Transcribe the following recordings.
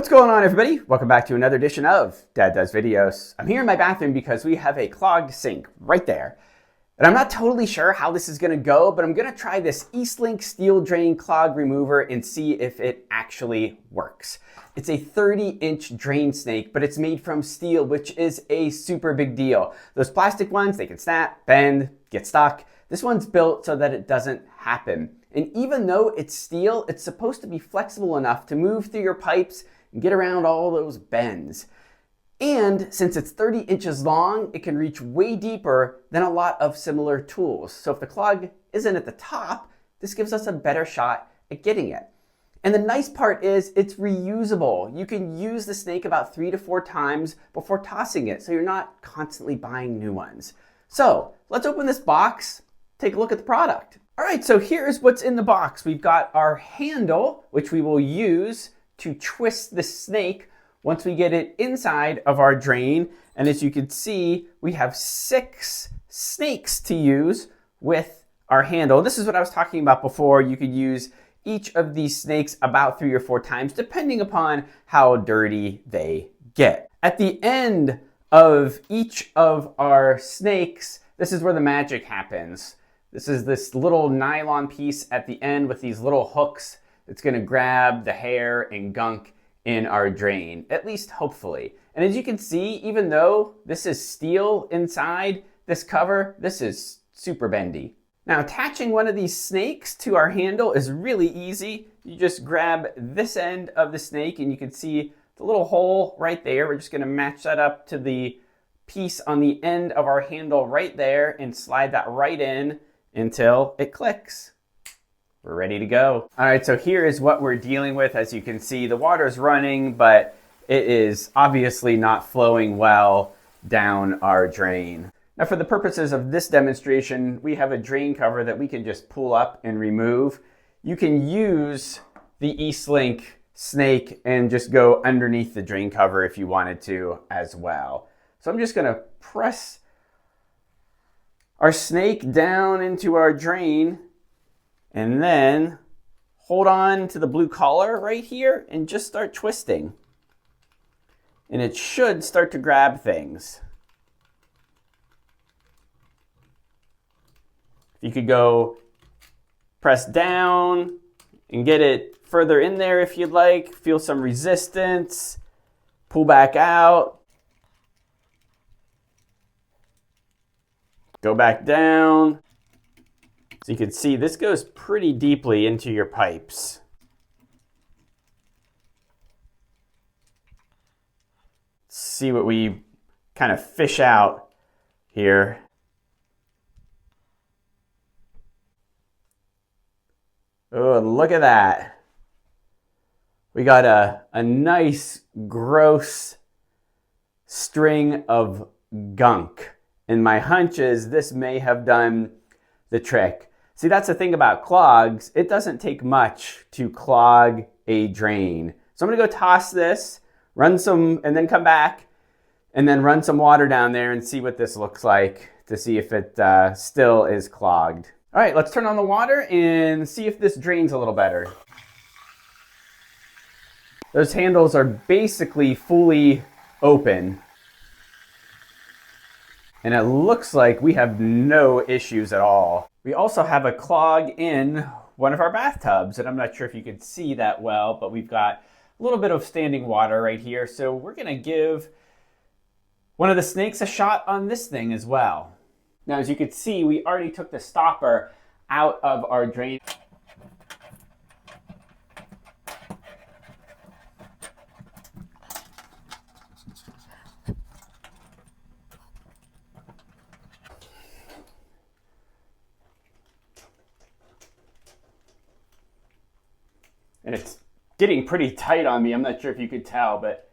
What's going on, everybody? Welcome back to another edition of Dad Does Videos. I'm here in my bathroom because we have a clogged sink right there. And I'm not totally sure how this is gonna go, but I'm gonna try this EastLink steel drain clog remover and see if it actually works. It's a 30-inch drain snake, but it's made from steel, which is a super big deal. Those plastic ones, they can snap, bend, get stuck. This one's built so that it doesn't happen. And even though it's steel, it's supposed to be flexible enough to move through your pipes and get around all those bends. And since it's 30 inches long, it can reach way deeper than a lot of similar tools. So if the clog isn't at the top, this gives us a better shot at getting it. And the nice part is it's reusable. You can use the snake about 3 to 4 times before tossing it, so you're not constantly buying new ones. So let's open this box, take a look at the product. All right, so here's what's in the box. We've got our handle, which we will use to twist the snake once we get it inside of our drain. And as you can see, we have 6 snakes to use with our handle. This is what I was talking about before. You could use each of these snakes about 3 or 4 times, depending upon how dirty they get. At the end of each of our snakes, this is where the magic happens. This is this little nylon piece at the end with these little hooks that's gonna grab the hair and gunk in our drain, at least hopefully. And as you can see, even though this is steel inside this cover, this is super bendy. Now, attaching one of these snakes to our handle is really easy. You just grab this end of the snake and you can see the little hole right there. We're just gonna match that up to the piece on the end of our handle right there and slide that right in until it clicks. We're ready to go. All right, so here is what we're dealing with. As you can see, the water's running, but it is obviously not flowing well down our drain. Now, for the purposes of this demonstration, we have a drain cover that we can just pull up and remove. You can use the EastLink snake and just go underneath the drain cover if you wanted to as well. So I'm just gonna press our snake down into our drain and then hold on to the blue collar right here and just start twisting. And it should start to grab things. You could go press down and get it further in there if you'd like. Feel some resistance. Pull back out. Go back down. So you can see this goes pretty deeply into your pipes. Let's see what we kind of fish out here. Oh, look at that. We got a nice, gross string of gunk. And my hunch is this may have done the trick. See, that's the thing about clogs. It doesn't take much to clog a drain. So I'm gonna go toss this, run some, and then come back, and then run some water down there and see what this looks like to see if it still is clogged. All right, let's turn on the water and see if this drains a little better. Those handles are basically fully open. And it looks like we have no issues at all. We also have a clog in one of our bathtubs, and I'm not sure if you can see that well, but we've got a little bit of standing water right here. So we're gonna give one of the snakes a shot on this thing as well. Now, as you can see, we already took the stopper out of our drain. And it's getting pretty tight on me. I'm not sure if you could tell, but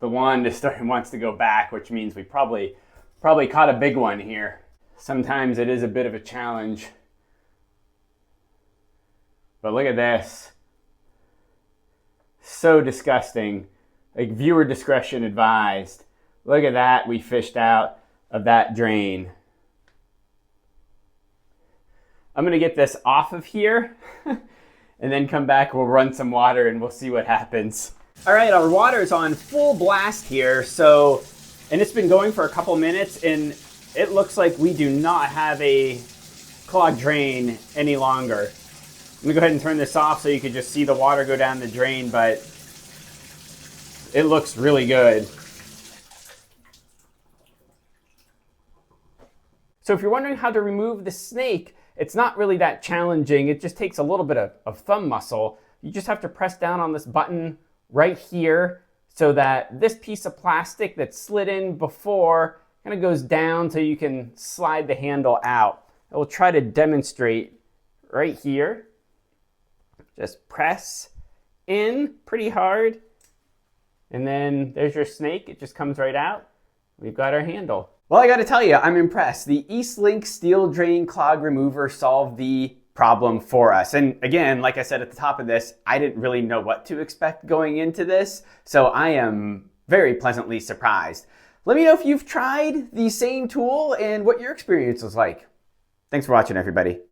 the wand is wants to go back, which means we probably caught a big one here. Sometimes it is a bit of a challenge. But look at this. So disgusting. Like, viewer discretion advised. Look at that, we fished out of that drain. I'm gonna get this off of here and then come back, we'll run some water and we'll see what happens. All right, our water is on full blast here, and it's been going for a couple minutes, and it looks like we do not have a clogged drain any longer. I'm gonna go ahead and turn this off so you can just see the water go down the drain, but it looks really good. So if you're wondering how to remove the snake, it's not really that challenging. It just takes a little bit of thumb muscle. You just have to press down on this button right here so that this piece of plastic that slid in before kind of goes down so you can slide the handle out. I will try to demonstrate right here. Just press in pretty hard, and then there's your snake. It just comes right out. We've got our handle. Well, I gotta tell you, I'm impressed. The EastLink steel drain clog remover solved the problem for us. And again, like I said at the top of this, I didn't really know what to expect going into this, so I am very pleasantly surprised. Let me know if you've tried the same tool and what your experience was like. Thanks for watching, everybody.